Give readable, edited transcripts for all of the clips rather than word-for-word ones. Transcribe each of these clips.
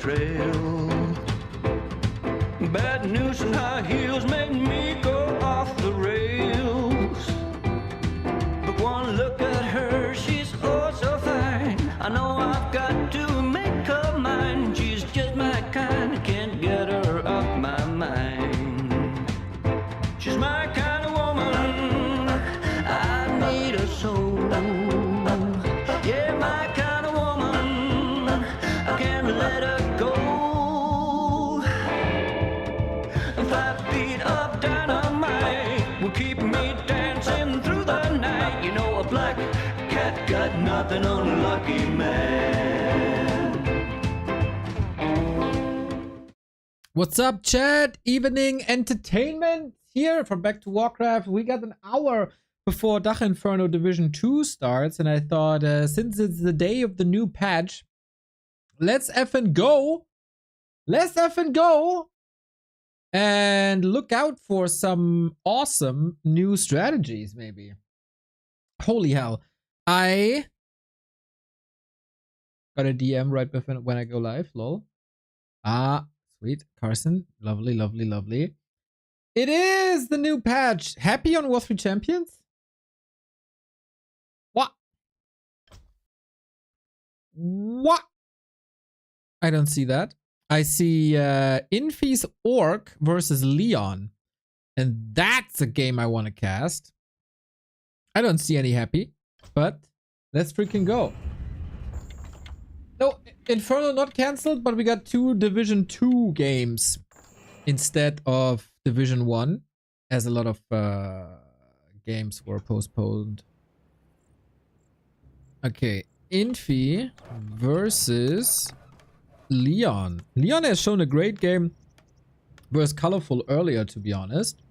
trail. Bad news and high heels made me go off the rails. But one look at her, she's oh so fine. I know I've got to make her mine. She's just my kind, can't get her off my mind. She's my kind of woman, I need her so. Yeah, my kind of woman, I can't let her go. 5 feet of dynamite will keep me dancing through the night. You know, a black cat got nothing on a lucky man. What's up, chat? Evening entertainment here from Back to Warcraft. We got an hour before Dach Inferno Division 2 starts, and I thought, since it's the day of the new patch, let's effing go. Let's effing go. And look out for some awesome new strategies, maybe. Holy hell. I got a DM right before when I go live, lol. Ah, sweet. Carson. Lovely, lovely, lovely. It is the new patch. Happy on Warcraft III Champions? What? What? I don't see that. I see Infi's Orc versus Leon. And that's a game I want to cast. I don't see any happy, but let's freaking go. No, Inferno not cancelled, but we got 2 Division 2 games instead of Division 1, as a lot of games were postponed. Okay, Infi versus Leon. Leon has shown a great game versus Colorful earlier, to be honest.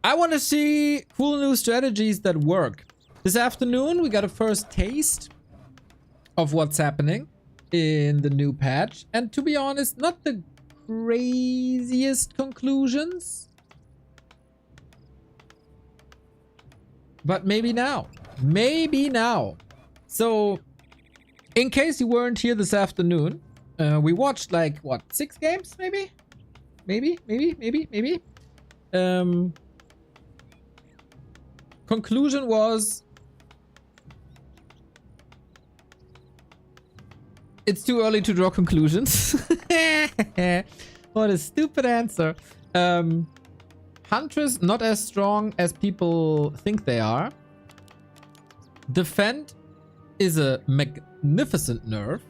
I want to see cool new strategies that work. This afternoon, we got a first taste of what's happening in the new patch. And to be honest, not the craziest conclusions. But maybe now. Maybe now. So, in case you weren't here this afternoon, we watched like, what, 6 games, maybe? Maybe. Conclusion was, it's too early to draw conclusions. What a stupid answer. Huntress not as strong as people think they are. Defend is a magnificent nerf.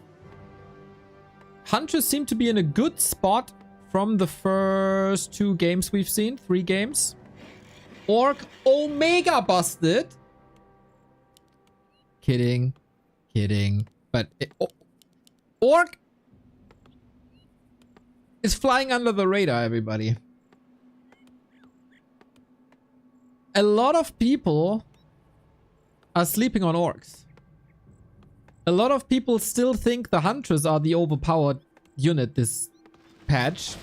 Huntress seem to be in a good spot from the first 2 games we've seen. 3 games. Orc Omega busted. Kidding. But Orc is flying under the radar, everybody. A lot of people are sleeping on Orcs. A lot of people still think the Huntress are the overpowered unit this patch.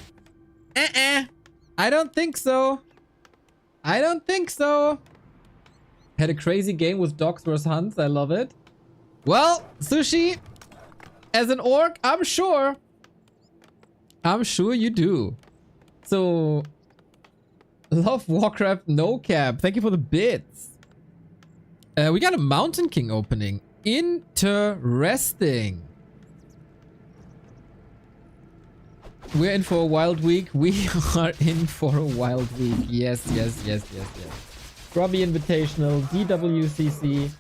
I don't think so. I don't think so. Had a crazy game with dogs versus hunts. I love it. Well, Sushi, as an orc, I'm sure you do. So, love Warcraft no cap. Thank you for the bits. We got a Mountain King opening. Interesting. We're in for a wild week. We are in for a wild week. Yes. Robbie Invitational, DWCC.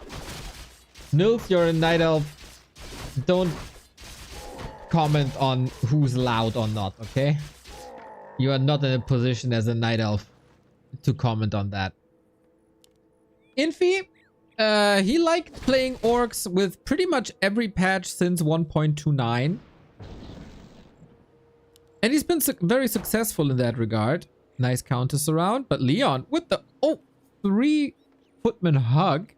Nils, you're a Night Elf. Don't comment on who's loud or not, okay? You are not in a position as a Night Elf to comment on that. Infi, he liked playing orcs with pretty much every patch since 1.29. And he's been very successful in that regard. Nice counters around. But Leon with the 3-footman hug.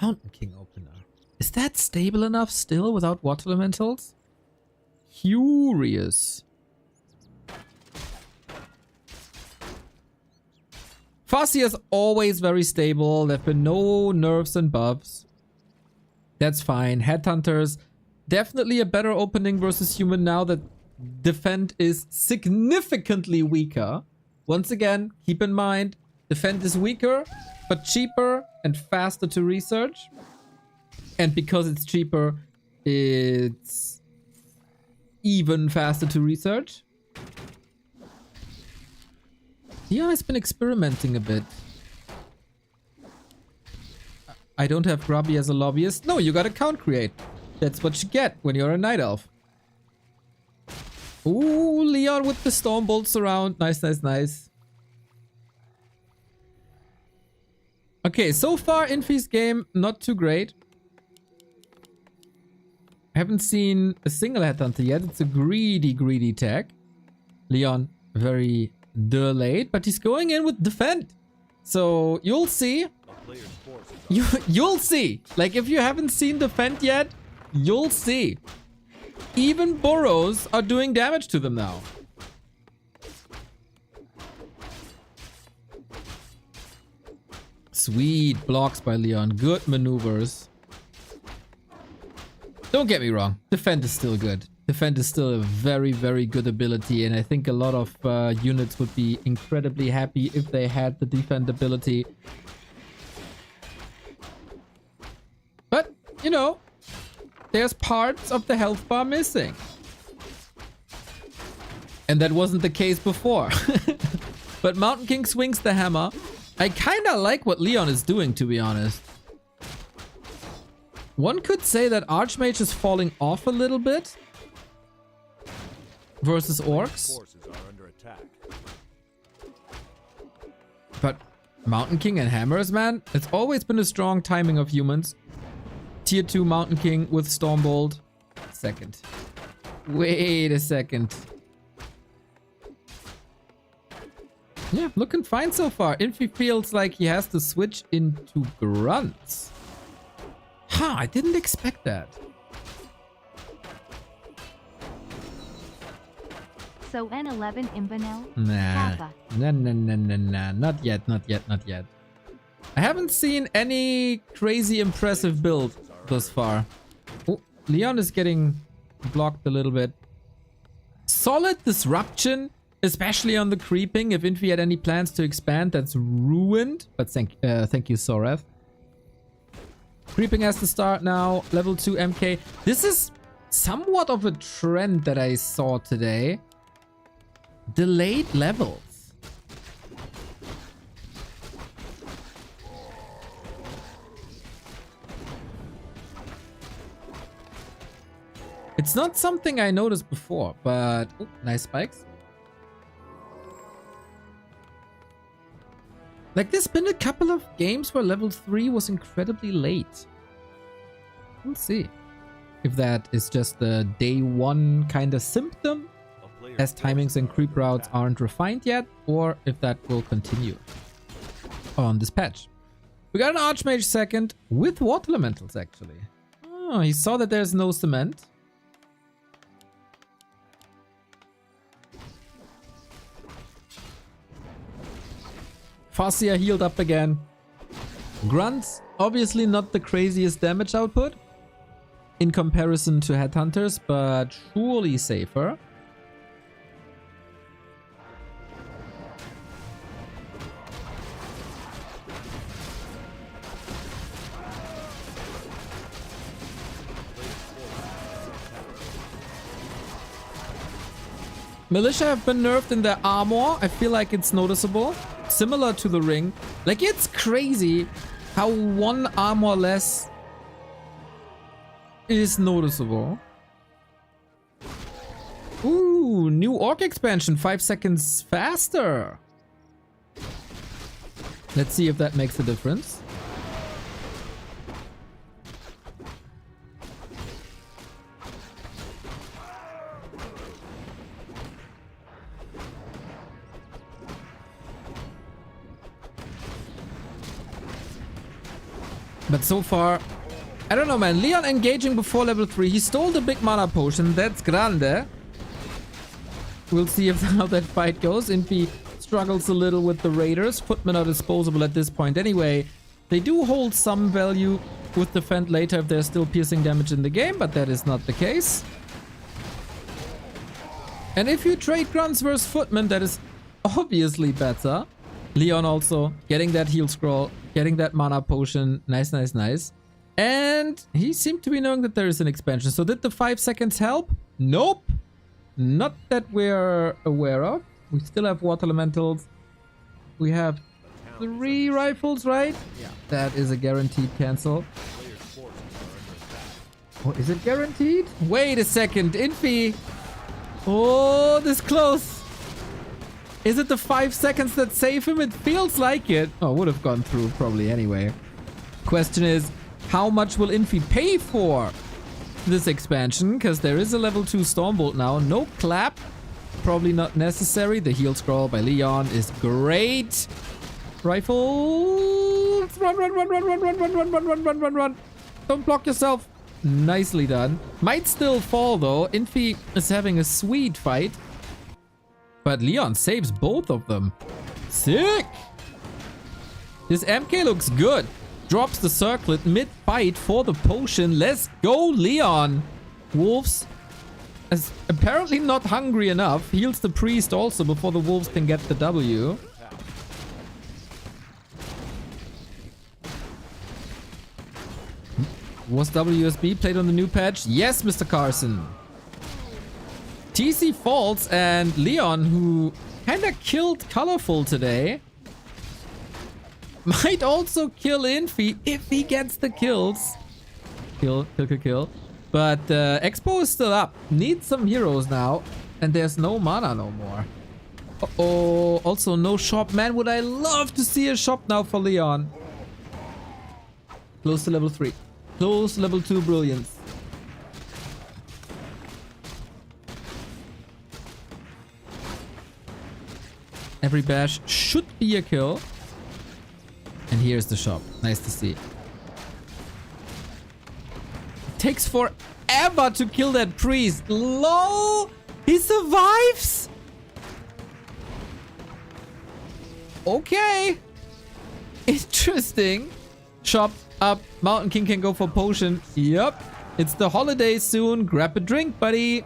Mountain King opener. Is that stable enough still without water elementals? Curious. Farseer is always very stable. There have been no nerfs and buffs. That's fine. Headhunters, definitely a better opening versus human now that defend is significantly weaker. Once again, keep in mind, defend is weaker, but cheaper and faster to research. And because it's cheaper, it's even faster to research. Dion has been experimenting a bit. I don't have Grubby as a lobbyist. No, you gotta count create. That's what you get when you're a Night Elf. Ooh, Leon with the Storm Bolts around. Nice. Okay, so far Infi's game, not too great. Haven't seen a single Headhunter yet. It's a greedy tag. Leon, very delayed, but he's going in with defend. So you'll see. You'll see. Like, if you haven't seen defend yet, you'll see. Even burrows are doing damage to them now. Sweet blocks by Leon. Good maneuvers. Don't get me wrong. Defend is still good. Defend is still a very good ability, and I think a lot of units would be incredibly happy if they had the defend ability. But, you know, there's parts of the health bar missing. And that wasn't the case before. But Mountain King swings the hammer. I kinda like what Leon is doing, to be honest. One could say that Archmage is falling off a little bit versus orcs. But Mountain King and hammers, man, it's always been a strong timing of humans. Tier 2 Mountain King with Stormbolt. Second. Wait a second. Yeah, looking fine so far. Infi feels like he has to switch into grunts. Huh, I didn't expect that. So N11 Imbanel? Nah. Nah. Not yet. I haven't seen any crazy impressive build thus far. Oh, Leon is getting blocked a little bit. Solid disruption, especially on the creeping. If Infi had any plans to expand, that's ruined. But thank you, Soreth. Creeping has to start now. Level 2 MK. This is somewhat of a trend that I saw today. Delayed levels. It's not something I noticed before, but... Oh, nice spikes. Like, there's been a couple of games where level 3 was incredibly late. We'll see if that is just the day one kind of symptom, as timings and creep routes aren't refined yet, or if that will continue on this patch. We got an Archmage second with Water Elementals, actually. Oh, he saw that there's no cement. Farseer healed up again. Grunts, obviously not the craziest damage output in comparison to Headhunters, but surely safer. Militia have been nerfed in their armor. I feel like it's noticeable. Similar to the ring. Like, it's crazy how one armor less is noticeable. Ooh, new orc expansion. 5 seconds faster. Let's see if that makes a difference. But so far, I don't know, man. Leon engaging before level 3. He stole the big mana potion. That's grande. We'll see if how that fight goes. Infi struggles a little with the raiders. Footmen are disposable at this point anyway. They do hold some value with defend later if there's still piercing damage in the game, but that is not the case. And if you trade grunts versus footmen, that is obviously better. Leon also getting that heal scroll, getting that mana potion. Nice, nice, nice. And he seemed to be knowing that there is an expansion. So did the 5 seconds help? Nope. Not that we're aware of. We still have water elementals. We have 3 rifles, right? Yeah. That is a guaranteed cancel. Oh, is it guaranteed? Wait a second. Infi. Oh, this close. Is it the 5 seconds that save him? It feels like it. Oh, would have gone through probably anyway. Question is, how much will Infi pay for this expansion? Because there is a level 2 Stormbolt now. No clap. Probably not necessary. The heal scroll by Leon is great. Rifles. Run, run, run, run, run, run, run, run, run, run, run, run, run. Don't block yourself. Nicely done. Might still fall though. Infi is having a sweet fight. But Leon saves both of them. Sick! This MK looks good. Drops the circlet mid-fight for the potion. Let's go, Leon! Wolves is apparently not hungry enough. Heals the priest also before the wolves can get the W. Was WSB played on the new patch? Yes, Mr. Carson. TC falls and Leon, who kinda killed Colorful today, might also kill Infi if he gets the kills. Kill. But Expo is still up. Needs some heroes now. And there's no mana no more. Uh-oh. Also no shop. Man, would I love to see a shop now for Leon. Close to level 3. Close to level 2 brilliance. Every bash should be a kill. And here's the shop. Nice to see. It takes forever to kill that priest. LOL! He survives? Okay. Interesting. Shop up. Mountain King can go for potion. Yup. It's the holiday soon. Grab a drink, buddy.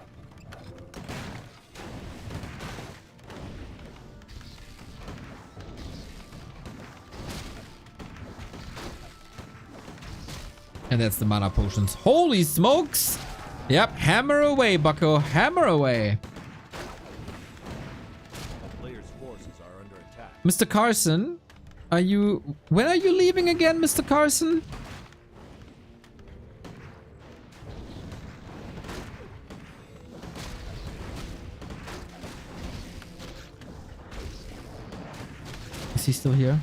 And that's the mana potions. Holy smokes! Yep, hammer away, bucko. Hammer away. Mr. Carson, are you... When are you leaving again, Mr. Carson? Is he still here?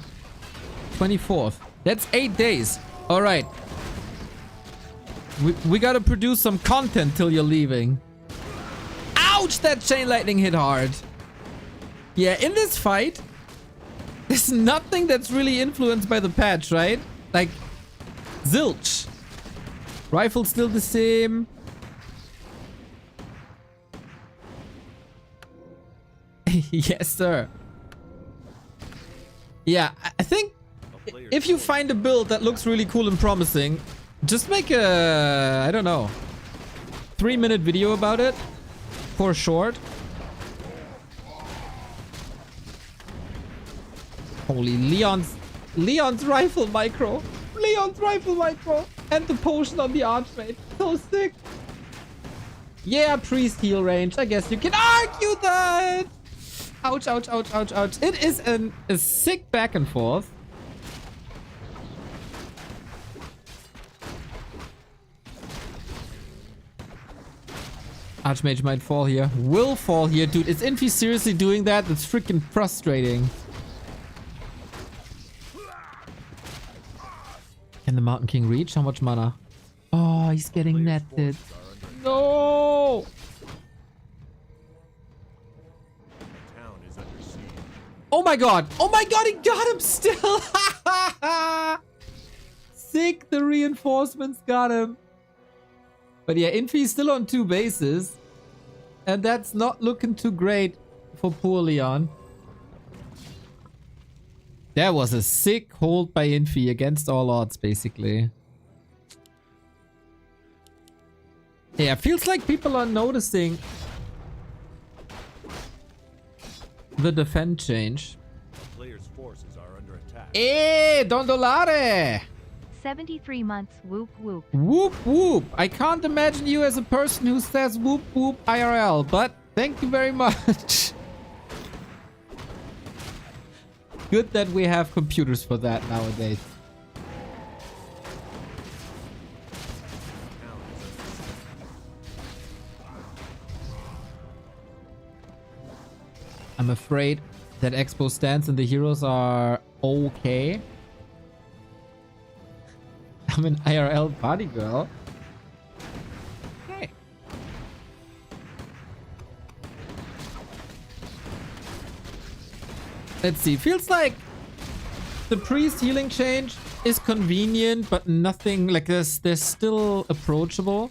24th. That's 8 days. All right. We gotta produce some content till you're leaving. Ouch! That chain lightning hit hard. Yeah, in this fight, there's nothing that's really influenced by the patch, right? Like, zilch. Rifle still the same. Yes, sir. Yeah, I think if you find a build that looks really cool and promising, just make a, I don't know, 3-minute video about it for short. Holy Leon's rifle micro. Leon's rifle micro. And the potion on the Archmage. So sick. Yeah, priest heal range. I guess you can argue that. Ouch, ouch, ouch, ouch, ouch. It is a sick back and forth. Archmage might fall here. Will fall here. Dude, is Infi seriously doing that? That's freaking frustrating. Can the Mountain King reach? How much mana? Oh, he's getting netted. No! Oh my god! Oh my god, he got him still! Sick, the reinforcements got him. But yeah, Infi's still on 2 bases. And that's not looking too great for poor Leon. That was a sick hold by Infi against all odds, basically. Yeah, feels like people are noticing the defend change. Players' forces are under attack. Don Dolare! 73 months, whoop whoop. Whoop whoop. I can't imagine you as a person who says whoop whoop IRL, but thank you very much. Good that we have computers for that nowadays. I'm afraid that Expo stands and the heroes are okay. I'm an IRL party girl. Okay. Let's see. Feels like the priest healing change is convenient, but nothing like this. They're still approachable.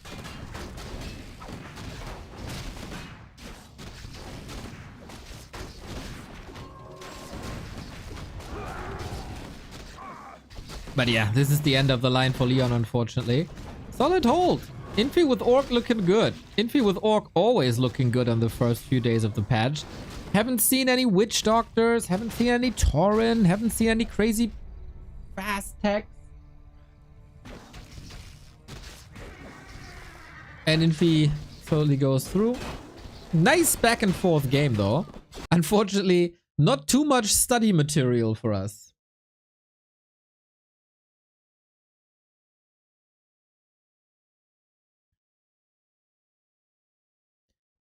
But yeah, this is the end of the line for Leon, unfortunately. Solid hold. Infi with Orc looking good. Infi with Orc always looking good on the first few days of the patch. Haven't seen any Witch Doctors. Haven't seen any Tauren. Haven't seen any crazy fast techs. And Infi totally goes through. Nice back and forth game though. Unfortunately, not too much study material for us.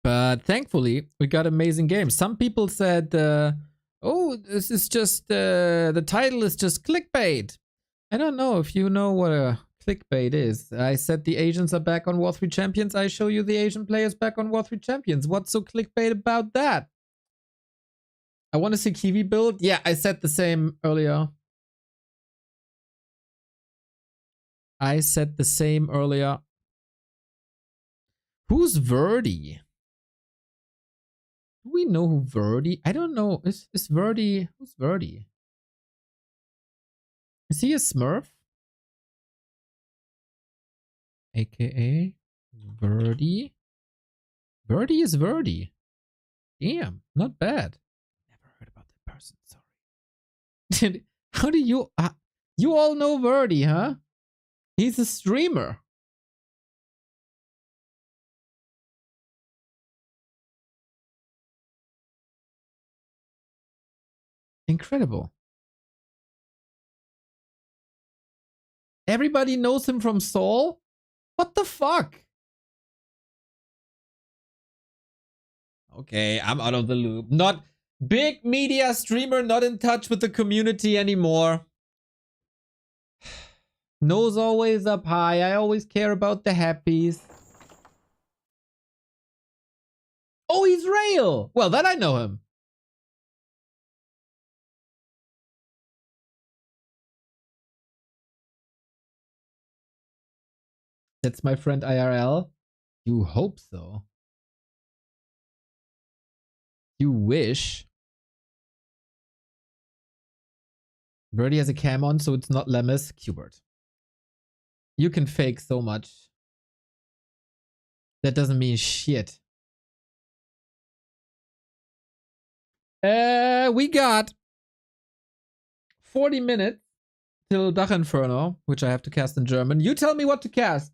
But thankfully, we got amazing games. Some people said, oh, this is just, the title is just clickbait. I don't know if you know what a clickbait is. I said the Asians are back on War 3 Champions. I show you the Asian players back on War 3 Champions. What's so clickbait about that? I want to see Kiwi build. Yeah, I said the same earlier. Who's Verdi? Do we know who Verdi? I don't know. Is Verdi? Who's Verdi? Is he a Smurf? AKA Verdi. Verdi is Verdi. Damn, not bad. Never heard about that person. Sorry. How do you? You all know Verdi, huh? He's a streamer. Incredible. Everybody knows him from Soul? What the fuck? Okay, I'm out of the loop. Not big media streamer, not in touch with the community anymore. Nose always up high. I always care about the happies. Oh, he's Rail. Well, then I know him. That's my friend IRL. You hope so. You wish. Verdi has a cam on, so it's not Lemus. Qbert. You can fake so much. That doesn't mean shit. We got 40 minutes till Dach Inferno, which I have to cast in German. You tell me what to cast.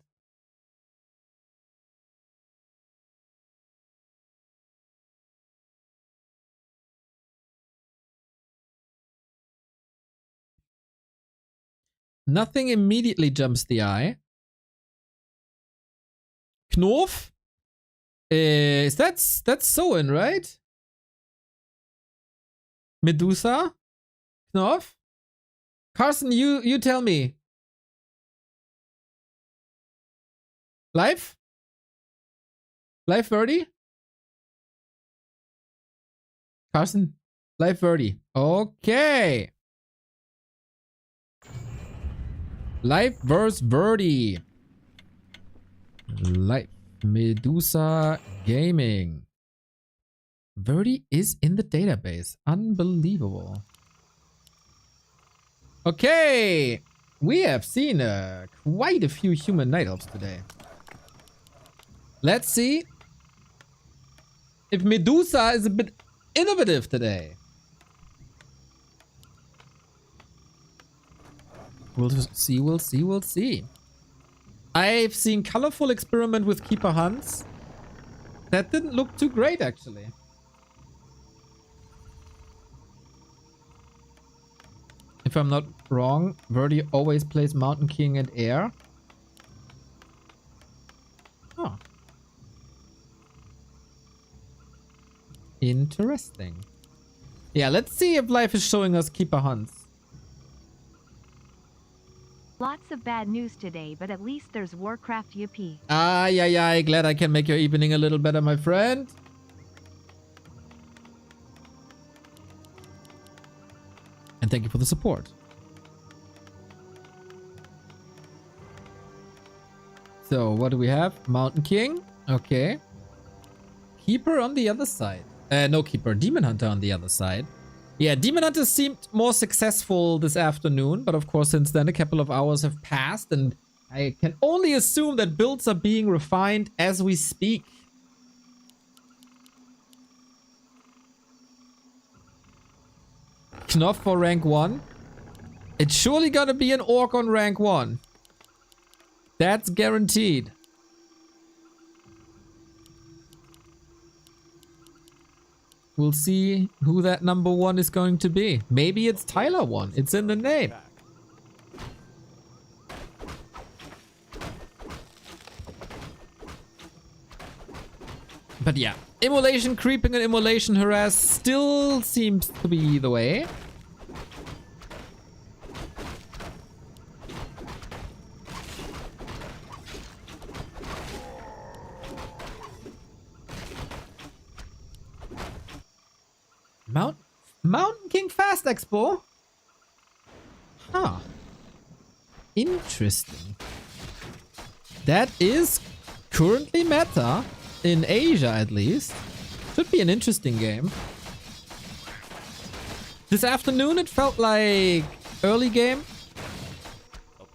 Nothing immediately jumps the eye. Knorf? That's Soin, right? Medusa? Knorf? Carson, you tell me. Live? Live Verdi? Carson? Live Verdi. Okay. Live versus Verdi. Live. Medusa Gaming. Verdi is in the database. Unbelievable. Okay. We have seen quite a few human night elves today. Let's see if Medusa is a bit innovative today. We'll see, we'll see, we'll see. I've seen colorful experiment with Keeper Hunts. That didn't look too great, actually. If I'm not wrong, Verdi always plays Mountain King and Air. Huh. Interesting. Yeah, let's see if life is showing us Keeper Hunts. Lots of bad news today, but at least there's Warcraft Yippee. Ay, glad I can make your evening a little better, my friend. And thank you for the support. So, what do we have? Mountain King. Okay. Keeper on the other side. No Keeper. Demon Hunter on the other side. Yeah, Demon Hunter seemed more successful this afternoon, but of course since then a couple of hours have passed and I can only assume that builds are being refined as we speak. Knopf for rank 1. It's surely gonna be an orc on rank 1. That's guaranteed. We'll see who that number 1 is going to be. Maybe it's Tyler 1. It's in the name. But yeah, immolation creeping and immolation harass still seems to be the way. Mountain King Fast Expo? Huh. Interesting. That is currently meta. In Asia, at least. Should be an interesting game. This afternoon, it felt like early game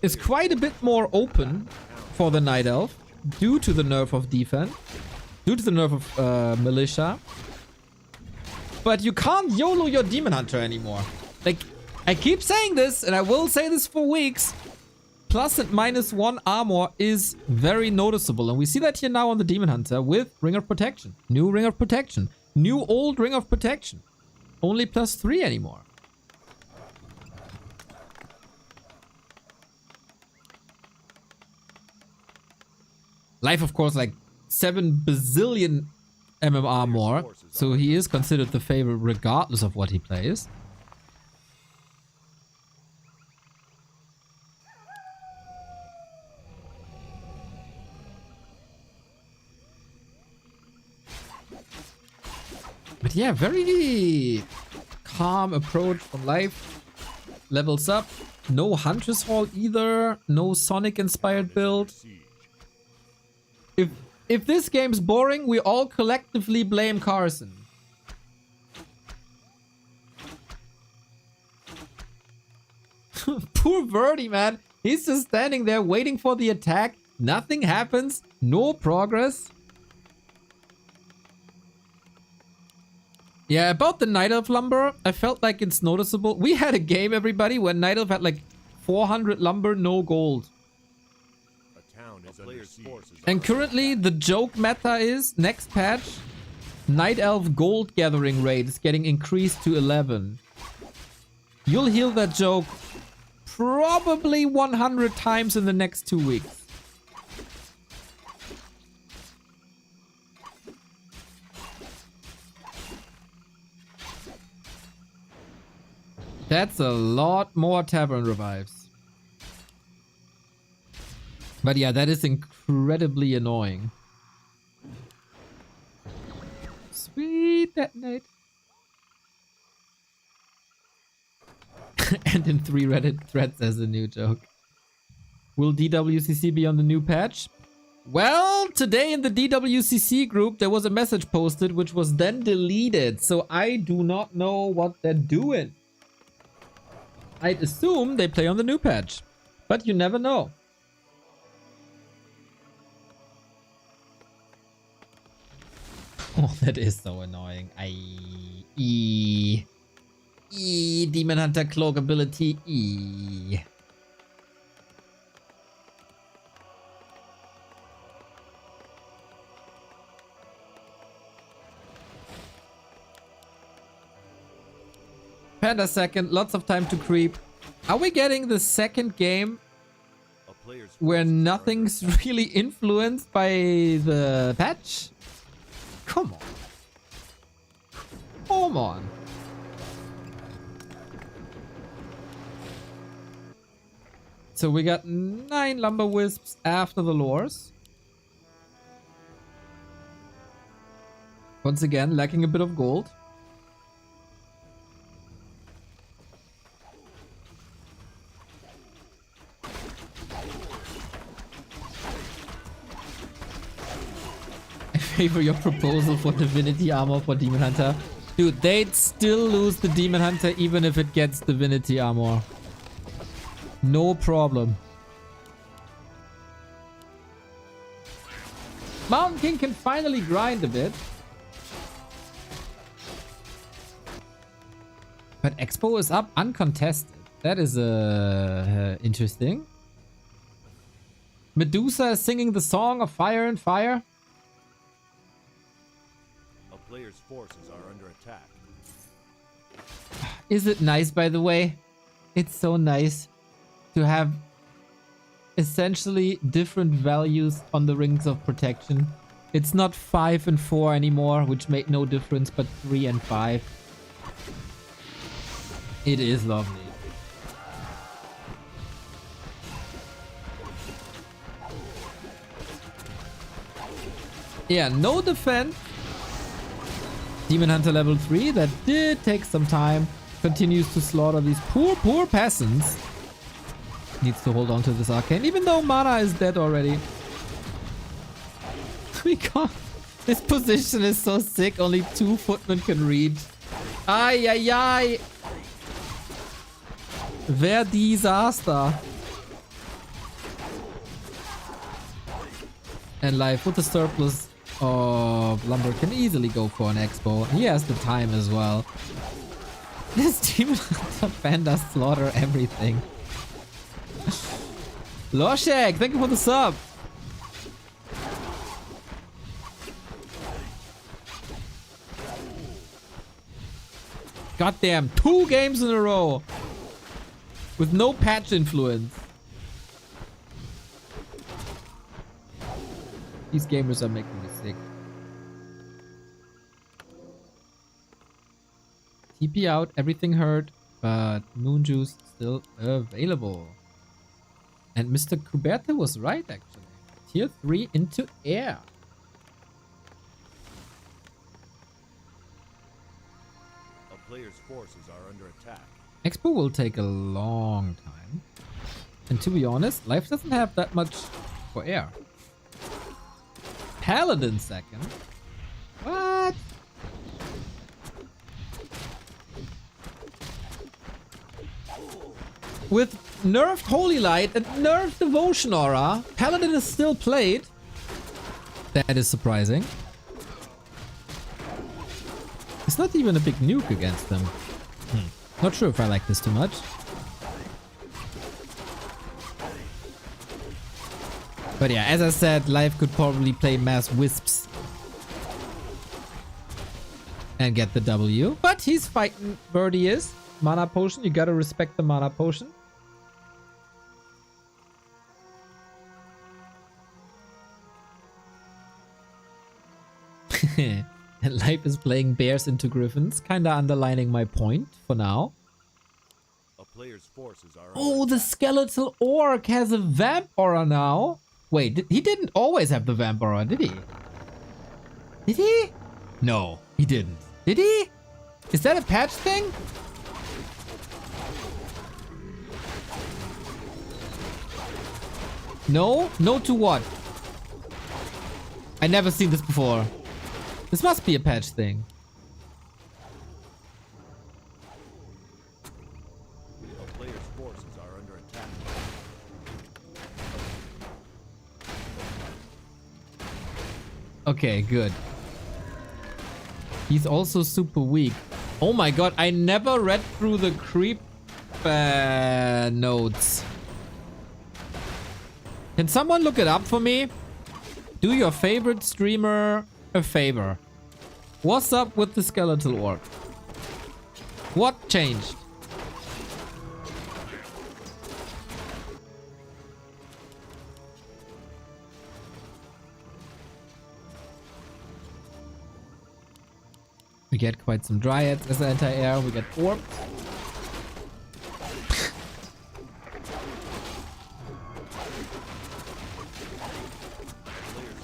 is quite a bit more open for the Night Elf due to the nerf of defense, due to the nerf of militia. But you can't YOLO your Demon Hunter anymore. Like, I keep saying this, and I will say this for weeks. Plus and -1 armor is very noticeable. And we see that here now on the Demon Hunter with Ring of Protection. New Ring of Protection. New old Ring of Protection. Only +3 anymore. Life, of course, like 7 bazillion MMR more. So he is considered the favorite regardless of what he plays. But yeah, very calm approach from life. Levels up. No Huntress Hall either. No Sonic inspired build. If this game's boring, we all collectively blame Carson. Poor Verdi, man. He's just standing there waiting for the attack. Nothing happens. No progress. Yeah, about the Night Elf lumber, I felt like it's noticeable. We had a game, everybody, where Night Elf had like 400 lumber, no gold. A town is under siege. And currently, the joke meta is, next patch, Night Elf gold gathering rate is getting increased to 11. You'll heal that joke probably 100 times in the next 2 weeks. That's a lot more tavern revives. But yeah, that is incredibly annoying. Sweet that night. And in 3 Reddit threads as a new joke. Will DWCC be on the new patch? Well, today in the DWCC group there was a message posted which was then deleted. So I do not know what they're doing. I'd assume they play on the new patch, but you never know. Oh, that is so annoying. Demon Hunter cloak ability. Panda second, lots of time to creep. Are we getting the second game where nothing's really influenced by the patch? Come on. Come on. So we got 9 lumber wisps after the lures. Once again, lacking a bit of gold. Favor your proposal for divinity armor for Demon Hunter. Dude, they'd still lose the Demon Hunter even if it gets divinity armor. No problem. Mountain King can finally grind a bit. But Expo is up uncontested. That is interesting. Medusa is singing the song of fire and fire. Players' forces are under attack. Is it nice, by the way? It's so nice to have essentially different values on the rings of protection. It's not 5 and 4 anymore, which made no difference, but 3 and 5. It is lovely. Yeah, no defense. Demon Hunter level 3, that did take some time. Continues to slaughter these poor peasants. Needs to hold on to this arcane, even though mana is dead already. We can't. This position is so sick, only 2 footmen can reach. Ay, ay, ay. Verdi disaster. And life with the surplus of lumber can easily go for an expo. He has the time as well. This Demon Hunter fan does slaughter everything. Loshek, thank you for the sub. Goddamn, 2 games in a row with no patch influence. These gamers are making me sick. TP out, everything hurt, but Moon Juice still available. And Mr. Kuberte was right, actually. Tier 3 into air. A player's forces are under attack. Expo will take a long time. And to be honest, life doesn't have that much for air. Paladin second? What? with nerfed Holy Light and nerfed Devotion Aura, Paladin is still played. That is surprising. It's not even a big nuke against them. Not sure if I like this too much. But yeah, as I said, Life could probably play Mass Wisps and get the W. But he's fighting Verdi is. Mana Potion, you gotta respect the Mana Potion. And Life is playing Bears into Griffins, kinda underlining my point for now. A player's forces are Oh, under the Skeletal Orc has a Vamp Aura now. Wait, he didn't always have the Vamp Aura, did he? Did he? No, he didn't. Did he? Is that a patch thing? No? No to what? I never seen this before. This must be a patch thing. A player's forces are under attack. Okay, good. He's also super weak. Oh my god, I never read through the creep notes. Can someone look it up for me? Do your favorite streamer a favor. What's up with the Skeletal Orc? What changed? We get quite some Dryads as anti-air. We get Orb.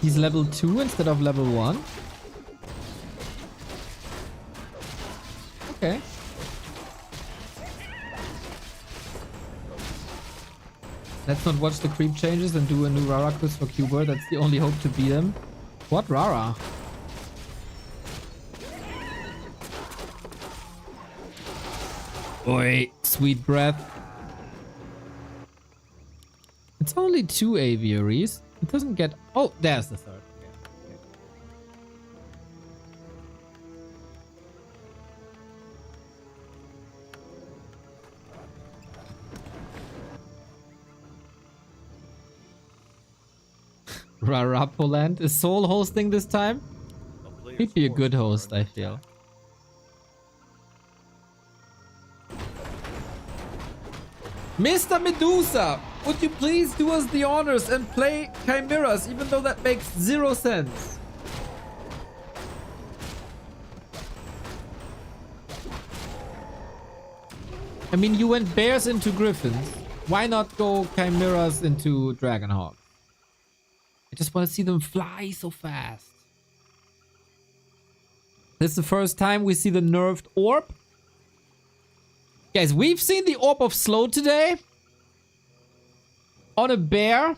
He's level 2 instead of level 1. Okay. Let's not watch the creep changes and do a new Rara quiz for Cuber. That's the only hope to beat him. What Rara? Oi, sweet breath. It's only 2 aviaries. It doesn't get... Oh, there's the third. Okay. Rarapoland. Is Soul hosting this time? He'd be a good host, I feel. Mr. Medusa, would you please do us the honors and play Chimeras, even though that makes 0 sense? I mean, you went Bears into Griffins. Why not go Chimeras into Dragonhawk? I just want to see them fly so fast. This is the first time we see the nerfed orb. Guys, we've seen the Orb of Slow today. On a bear.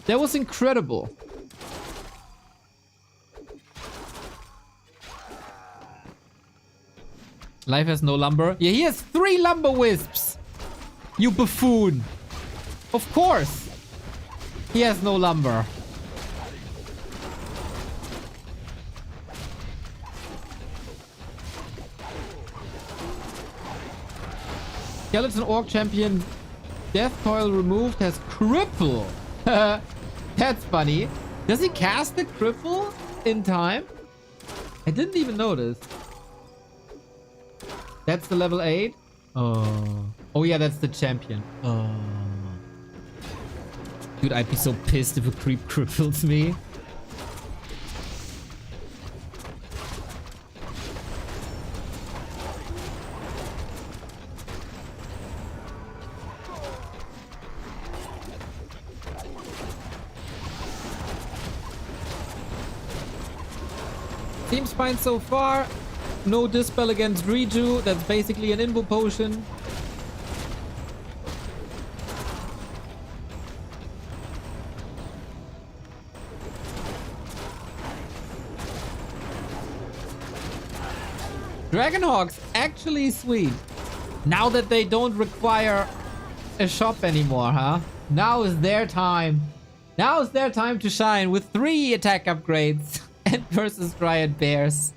That was incredible. Life has no lumber. Yeah, he has 3 lumber wisps. You buffoon. Of course. He has no lumber. Skeleton Orc Champion Death Coil removed has Cripple. That's funny. Does he cast the Cripple in time? I didn't even notice. That's the level 8? Oh. Oh yeah, that's the champion. Oh. Dude, I'd be so pissed if a creep cripples me. Seems fine so far. No Dispel against Reju. That's basically an Invo potion. Dragonhawk's actually sweet. Now that they don't require a shop anymore, huh? Now is their time. Now is their time to shine with 3 attack upgrades and versus Dryad Bears.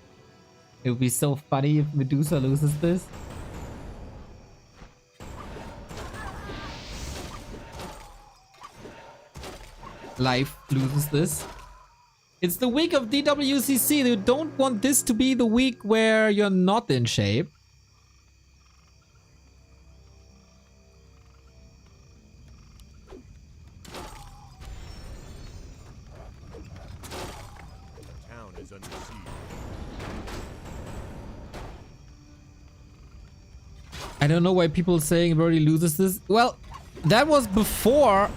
It would be so funny if Medusa loses this. Life loses this. It's the week of DWCC. You don't want this to be the week where you're not in shape. Town is under siege. I don't know why people are saying Verdi loses this. Well, that was before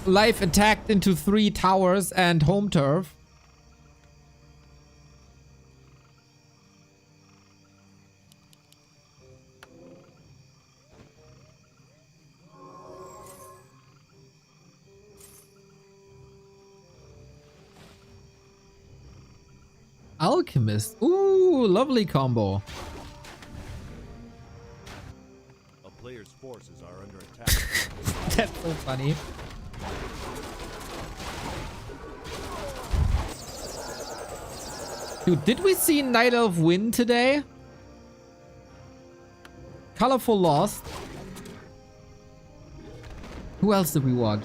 Life attacked into 3 towers and home turf. Alchemist. Ooh, lovely combo. A player's forces are under attack. That's so funny. Dude, did we see Night Elf win today? Colorful lost. Who else did we watch?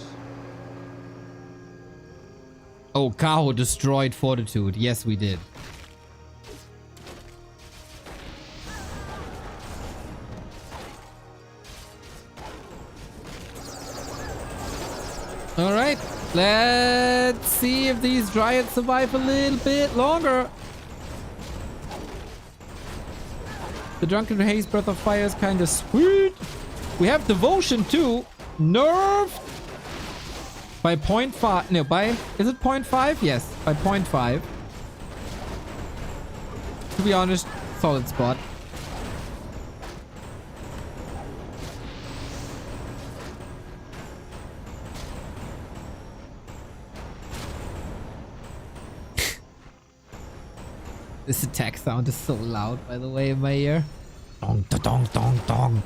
Oh, Kaho destroyed Fortitude. Yes, we did. Alright, let's see if these Dryads survive a little bit longer. The Drunken Haze Breath of Fire is kind of sweet. We have Devotion too. Nerfed by 0.5. No, by... Is it 0.5? Yes, by 0.5. To be honest, solid spot. This attack sound is so loud, by the way, in my ear. Dong, da, dong, dong, dong.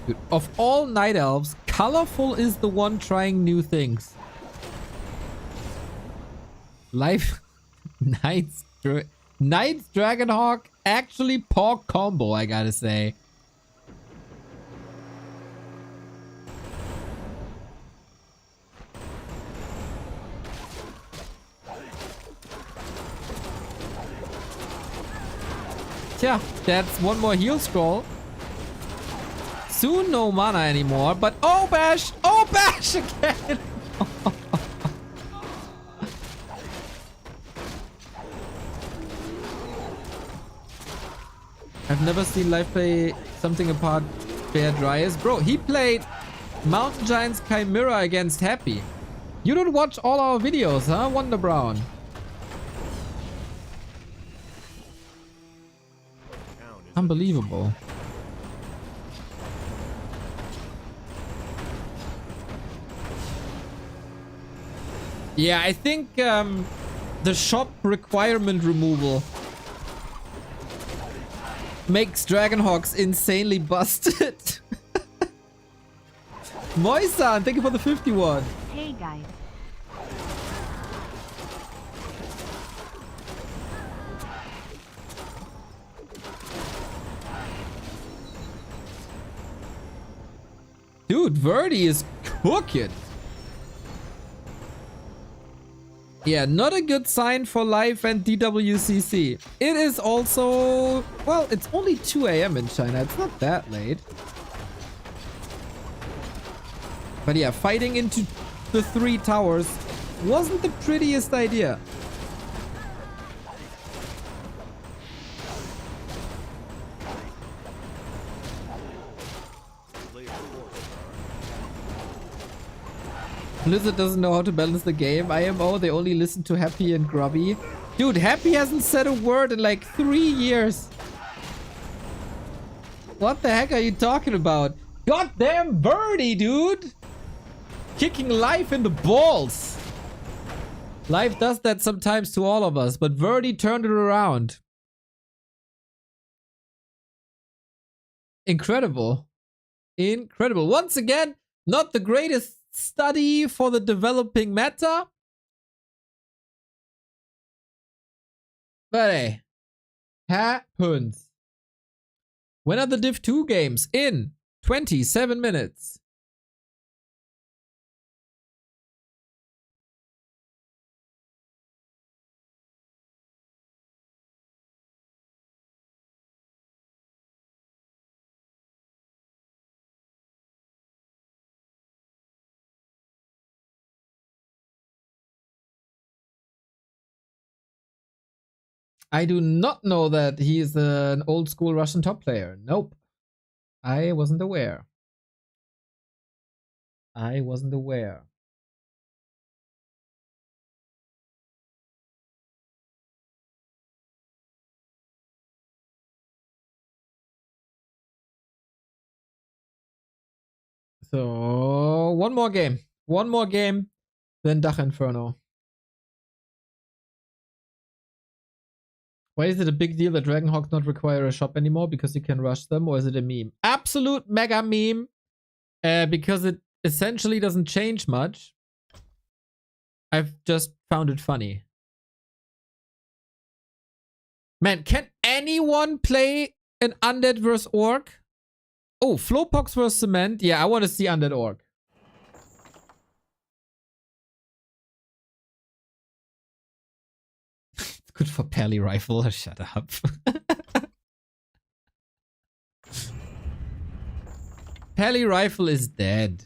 Dude, of all Night Elves, Colorful is the one trying new things. Life... Knight's Dragonhawk actually pork combo, I gotta say. Yeah, that's one more heal scroll. Soon no mana anymore, but oh bash! Oh bash again! I've never seen Life play something apart Bear Dryas. Bro, he played Mountain Giant's Chimera against Happy. You don't watch all our videos, huh, Wonder Brown? Unbelievable. Yeah, I think the shop requirement removal makes Dragonhawks insanely busted. Moisan, thank you for the 51. Hey guys. Dude, Verdi is cooking. Yeah, not a good sign for Life and DWCC. It is also... Well, it's only 2 AM in China. It's not that late. But yeah, fighting into the 3 towers wasn't the prettiest idea. Blizzard doesn't know how to balance the game. IMO, they only listen to Happy and Grubby. Dude, Happy hasn't said a word in like 3 years. What the heck are you talking about? Goddamn Verdi, dude! Kicking Life in the balls. Life does that sometimes to all of us, but Verdi turned it around. Incredible. Incredible. Once again, not the greatest study for the developing meta. But hey, happens. When are the Div 2 games? In 27 minutes. I do not know that he is an old school Russian top player. Nope. I wasn't aware. I wasn't aware. So, one more game. One more game, then Dach Inferno. Why is it a big deal that Dragonhawk not require a shop anymore? Because you can rush them, or is it a meme? Absolute mega meme. Because it essentially doesn't change much. I've just found it funny. Man, can anyone play an Undead vs. Orc? Oh, Flowpox vs. Cement. Yeah, I want to see Undead Orc. Good for Pally Rifle. Shut up. Pally Rifle is dead.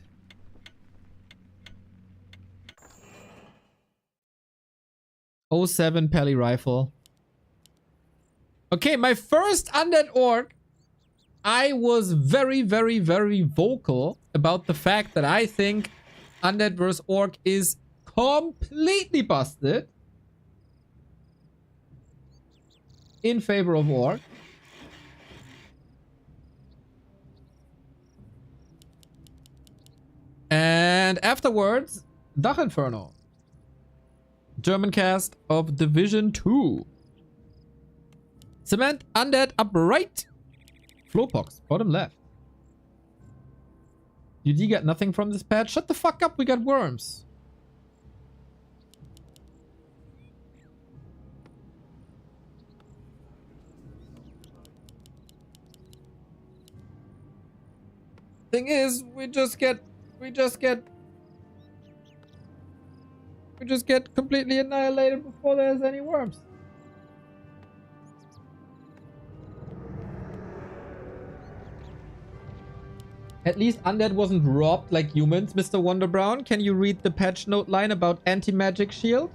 '07 Pally Rifle. Okay, my first Undead Orc. I was very, very, very vocal about the fact that I think Undead vs. Orc is completely busted. In favor of Orc. And afterwards, Dach Inferno. German cast of Division 2. Cement, Undead, up right. Flowpox, bottom left. UD got nothing from this patch. Shut the fuck up, we got worms. Thing is, we just get completely annihilated before there's any worms. At least Undead wasn't robbed like humans, Mr. Wonder Brown. Can you read the patch note line about anti-magic shield?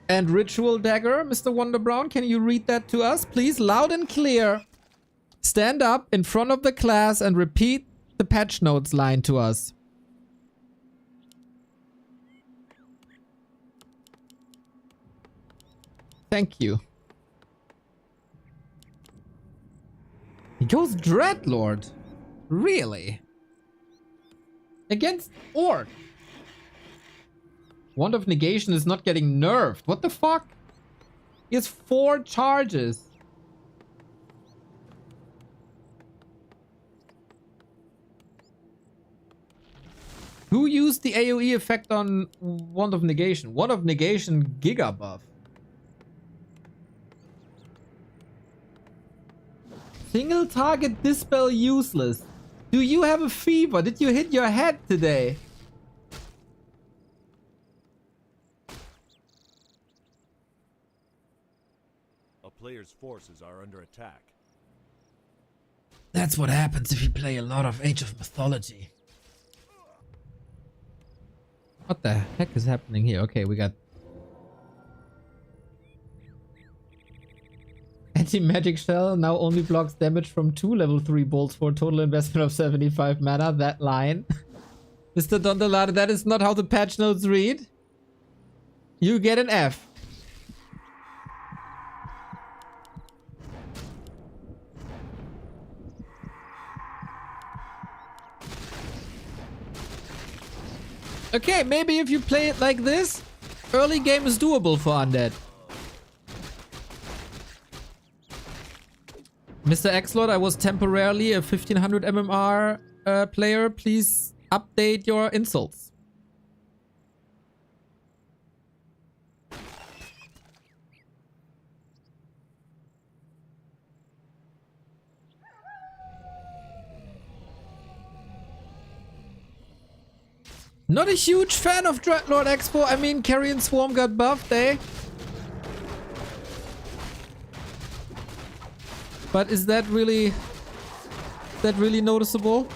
And ritual dagger, Mr. Wonder Brown? Can you read that to us, please? Loud and clear. Stand up in front of the class and repeat the patch notes line to us. Thank you. He goes Dreadlord. Really? Against Orc. Wand of Negation is not getting nerfed. What the fuck? He has 4 charges. Who used the AoE effect on Wand of Negation? Wand of Negation Giga buff. Single target dispel useless. Do you have a fever? Did you hit your head today? A player's forces are under attack. That's what happens if you play a lot of Age of Mythology. What the heck is happening here? Okay, we got Anti-Magic Shell now only blocks damage from 2 level 3 bolts for a total investment of 75 mana. That line. Mr. Dondelade, that is not how the patch notes read. You get an F. Okay, maybe if you play it like this, Early game is doable for Undead. Mr. Xlord, I was temporarily a 1500 MMR player. Please update your insults. Not a huge fan of Dreadlord Expo. I mean, Carrion Swarm got buffed, eh? But is that really noticeable?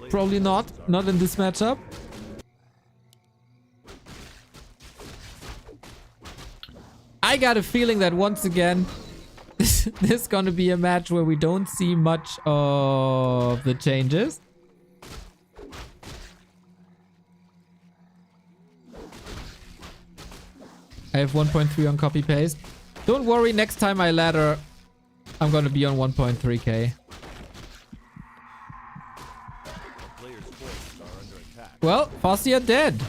Probably not. Not in this matchup. I got a feeling that once again, this is gonna be a match where we don't see much of the changes. I have 1.3 on copy paste. Don't worry, next time I ladder, I'm gonna be on 1.3k. Well, Fassia dead.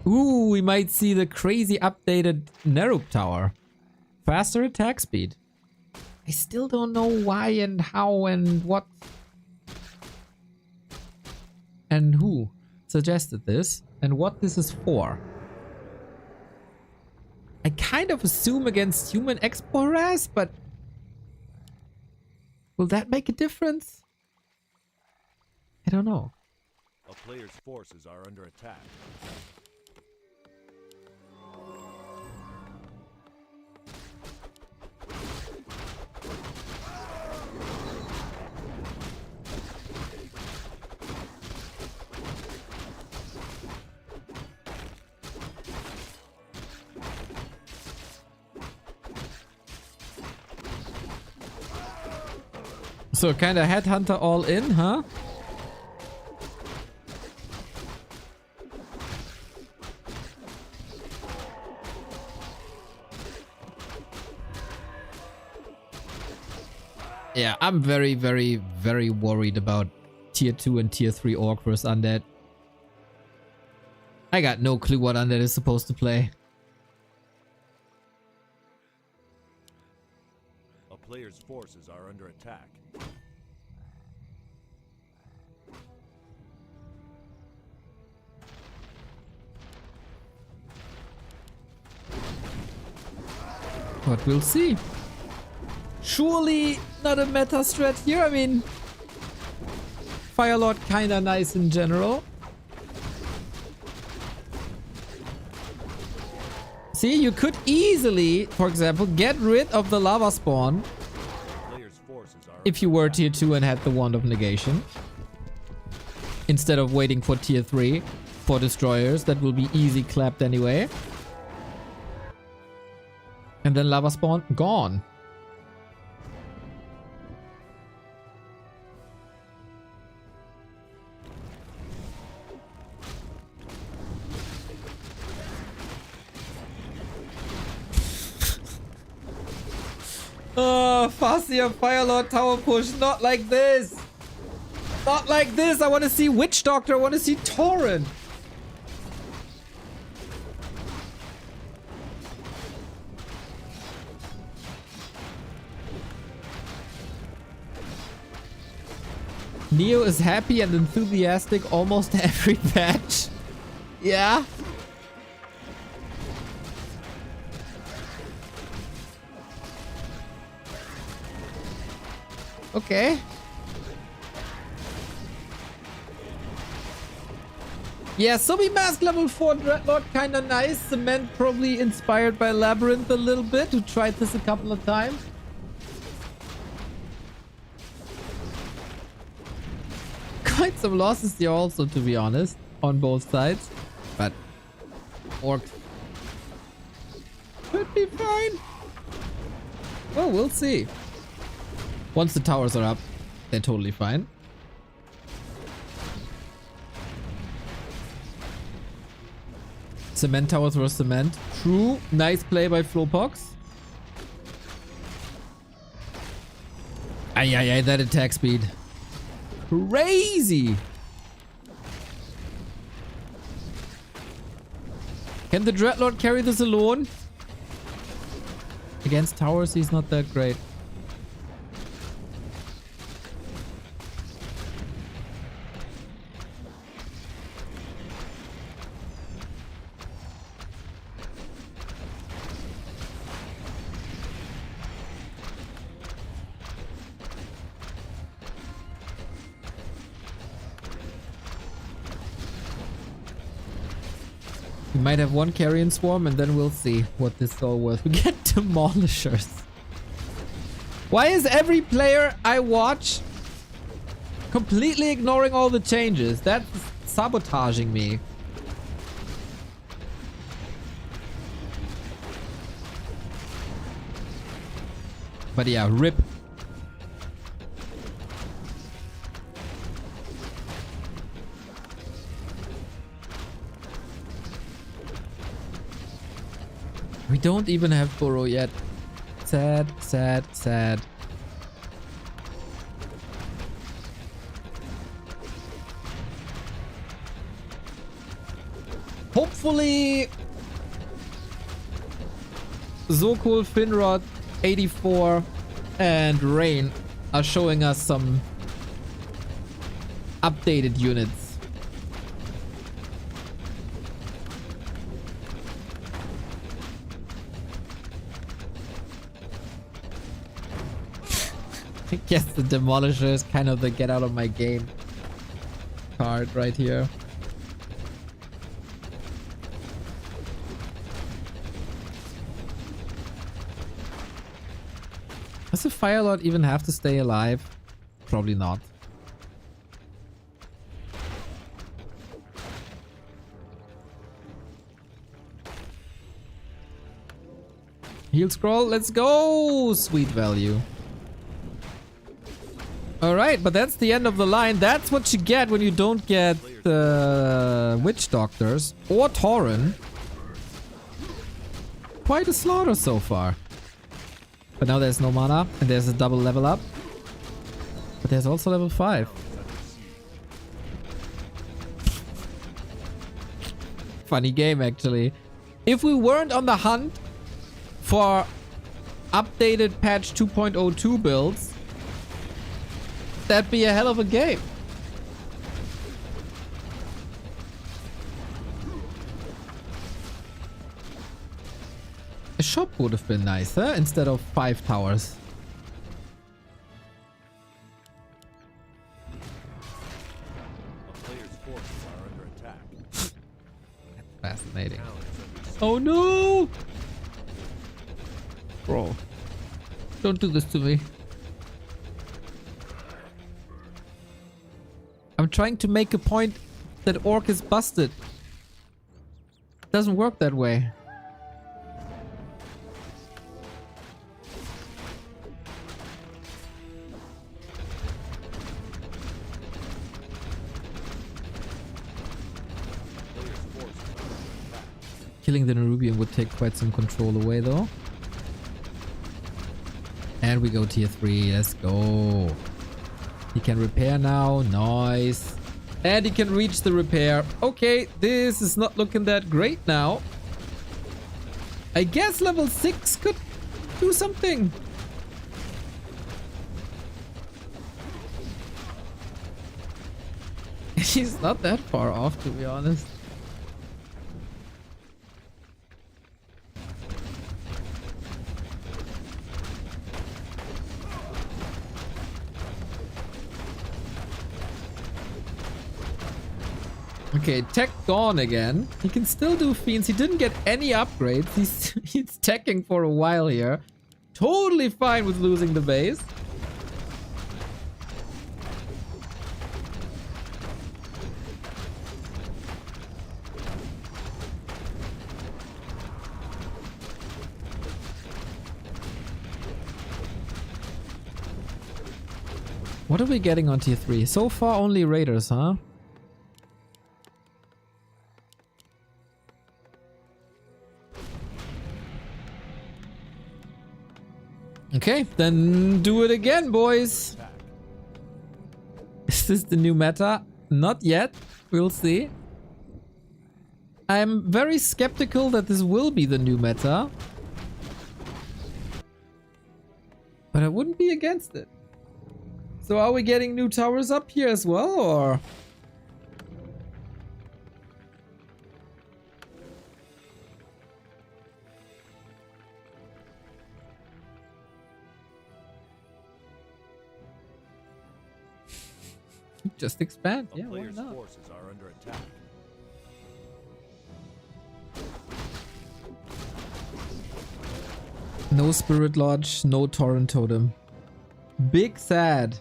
Ooh, we might see the crazy updated Nerub Tower. Faster attack speed. I still don't know why and how and what and who suggested this and what this is for. I kind of assume against human explorers, but will that make a difference? I don't know. A player's forces are under attack. So kind of headhunter all in, huh? Yeah, I'm very, very, very worried about tier 2 and tier 3 orc versus undead. I got no clue what undead is supposed to play. A player's forces are under attack. But we'll see. Surely not a meta strat here. I mean, Firelord kinda nice in general. See, you could easily, for example, get rid of the lava spawn if you were tier 2 and had the Wand of Negation. Instead of waiting for tier 3 for destroyers that will be easy clapped anyway. And then lava spawn gone. Oh, Fassia Firelord tower push. Not like this. Not like this. I want to see Witch Doctor. I want to see Torrent. Neo is happy and enthusiastic almost every patch. Yeah. Okay. Yeah, Zombie Mask level 4 Dreadlord kinda nice. Cement probably inspired by Labyrinth a little bit, who tried this a couple of times. Quite some losses here also, to be honest, on both sides. But Orc could be fine. Well, we'll see. Once the towers are up, they're totally fine. Cement towers versus cement. True. Nice play by Flowpox. Ay, ay, ay, that attack speed. Crazy. Can the Dreadlord carry this alone? Against towers, he's not that great. We might have one carrion swarm and then we'll see what this is all worth. We get demolishers. Why is every player I watch completely ignoring all the changes? That's sabotaging me. But yeah, rip. We don't even have Burrow yet. Sad, sad, sad. Hopefully, Zokul, Finrod, 84, and Rain are showing us some updated units. I guess the Demolisher is kind of the get out of my game card right here. Does the Firelord even have to stay alive? Probably not. Heal scroll, let's go! Sweet value. Alright, but that's the end of the line. That's what you get when you don't get Witch Doctors or Tauren. Quite a slaughter so far. But now there's no mana and there's a double level up. But there's also level 5. Funny game actually. If we weren't on the hunt for updated patch 2.02 builds, that'd be a hell of a game. A shop would have been nicer instead of 5 towers. A player's forces are under attack. Fascinating. Oh no! Bro, don't do this to me. I'm trying to make a point that Orc is busted. Doesn't work that way. Killing the Nerubian would take quite some control away though. And we go tier 3. Let's go. He can repair now. Nice. And he can reach the repair. Okay, this is not looking that great now. I guess level 6 could do something. He's not that far off, to be honest. Okay, tech gone again. He can still do fiends. He didn't get any upgrades. He's teching for a while here. Totally fine with losing the base. What are we getting on tier 3? So far only raiders, huh? Okay, then do it again, boys. Is this the new meta? Not yet. We'll see. I'm very skeptical that this will be the new meta. But I wouldn't be against it. So are we getting new towers up here as well, or? Just expand. A Yeah, why player's not? forces are under attack. No Spirit Lodge, no Torrent Totem. Big sad.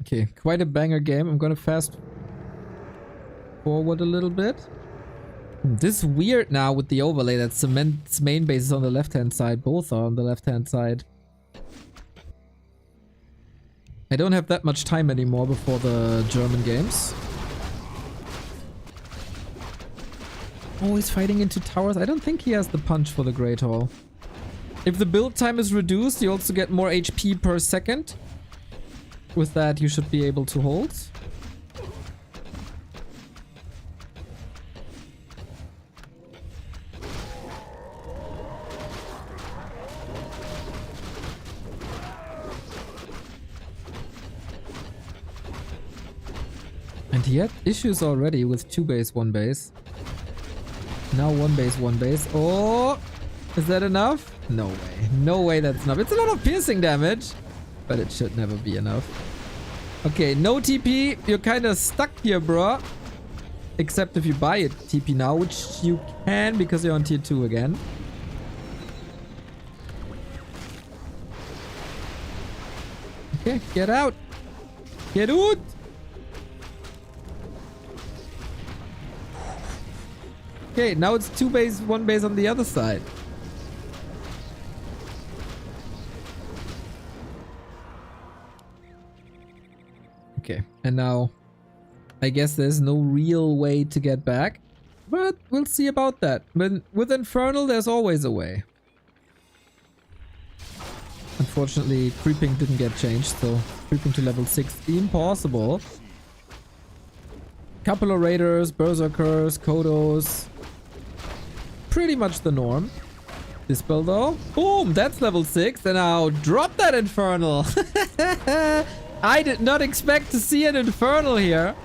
Okay, quite a banger game. I'm gonna fast forward a little bit. This is weird now with the overlay that Cement's main base is on the left-hand side. Both are on the left-hand side. I don't have that much time anymore before the German games. Always fighting into towers. I don't think he has the punch for the Great Hall. If the build time is reduced, you also get more HP per second. With that, you should be able to hold. And he had issues already with 2 base, 1 base. Now 1 base, 1 base. Oh! Is that enough? No way. No way that's enough. It's a lot of piercing damage. But it should never be enough. Okay, no TP. You're kind of stuck here, bro. Except if you buy a TP now, which you can because you're on tier 2 again. Okay, get out. Get out. Okay, now it's 2 base, 1 base on the other side. Okay, and now I guess there's no real way to get back, but we'll see about that. But with Infernal, there's always a way. Unfortunately, creeping didn't get changed, so creeping to level 6 impossible. Couple of raiders, berserkers, kodos. Pretty much the norm. Dispel though. Boom! That's level 6. And now drop that Infernal. I did not expect to see an Infernal here.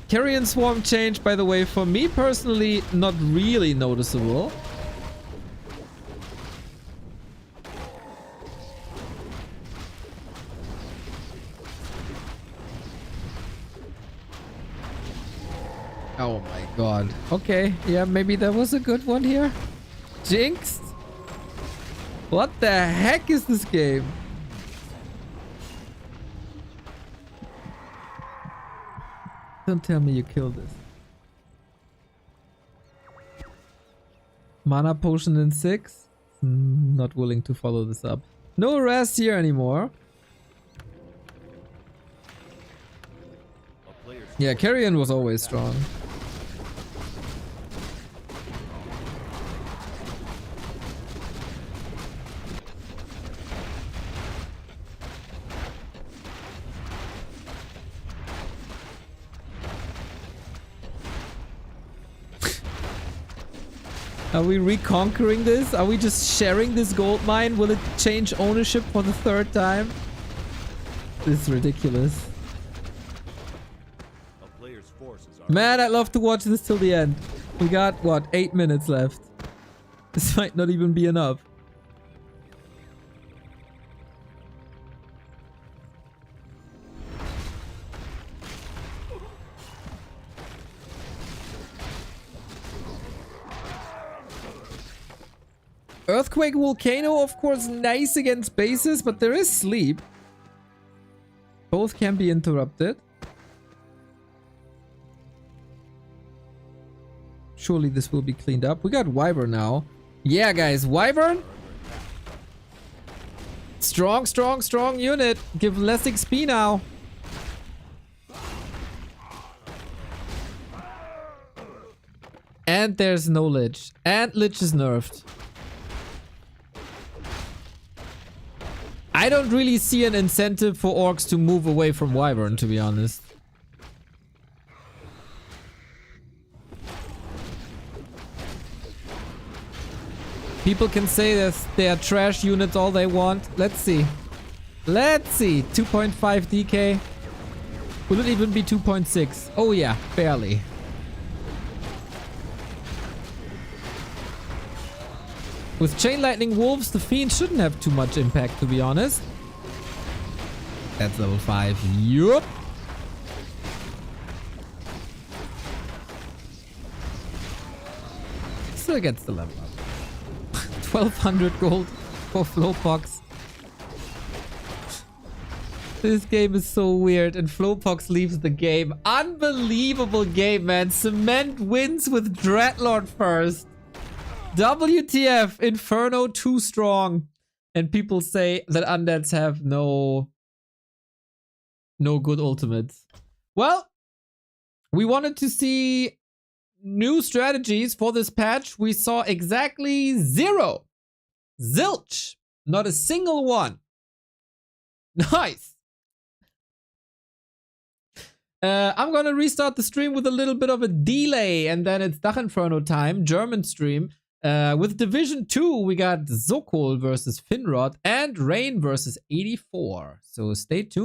Carrion Swarm change, by the way, for me personally, not really noticeable. Oh my god. Okay, yeah, maybe that was a good one here. Jinxed? What the heck is this game? Don't tell me you killed this. Mana potion in 6? Not willing to follow this up. No rest here anymore. Yeah, Carrion was always strong. Are we reconquering this? Are we just sharing this gold mine? Will it change ownership for the 3rd time? This is ridiculous. Man, I'd love to watch this till the end. We got, what, 8 minutes left. This might not even be enough. Earthquake Volcano, of course, nice against bases, but there is sleep. Both can be interrupted. Surely this will be cleaned up. We got Wyvern now. Yeah, guys, Wyvern. Strong, strong, strong unit. Give less XP now. And there's no Lich. And Lich is nerfed. I don't really see an incentive for orcs to move away from Wyvern, to be honest. People can say that they are trash units all they want. Let's see. Let's see. 2.5 DK. Will it even be 2.6? Oh yeah, barely. With Chain Lightning Wolves, the Fiend shouldn't have too much impact, to be honest. That's level 5. Yup. Still gets the level up. 1200 gold for Flowpox. This game is so weird, and Flowpox leaves the game. Unbelievable game, man. Cement wins with Dreadlord first. WTF, Inferno too strong. And people say that undeads have no good ultimates. Well, we wanted to see new strategies for this patch. We saw exactly 0. Zilch. Not a single one. Nice. I'm gonna restart the stream with a little bit of a delay, and then it's Dach Inferno time, German stream. With Division 2, we got Zokol versus Finrod and Rain versus 84. So stay tuned.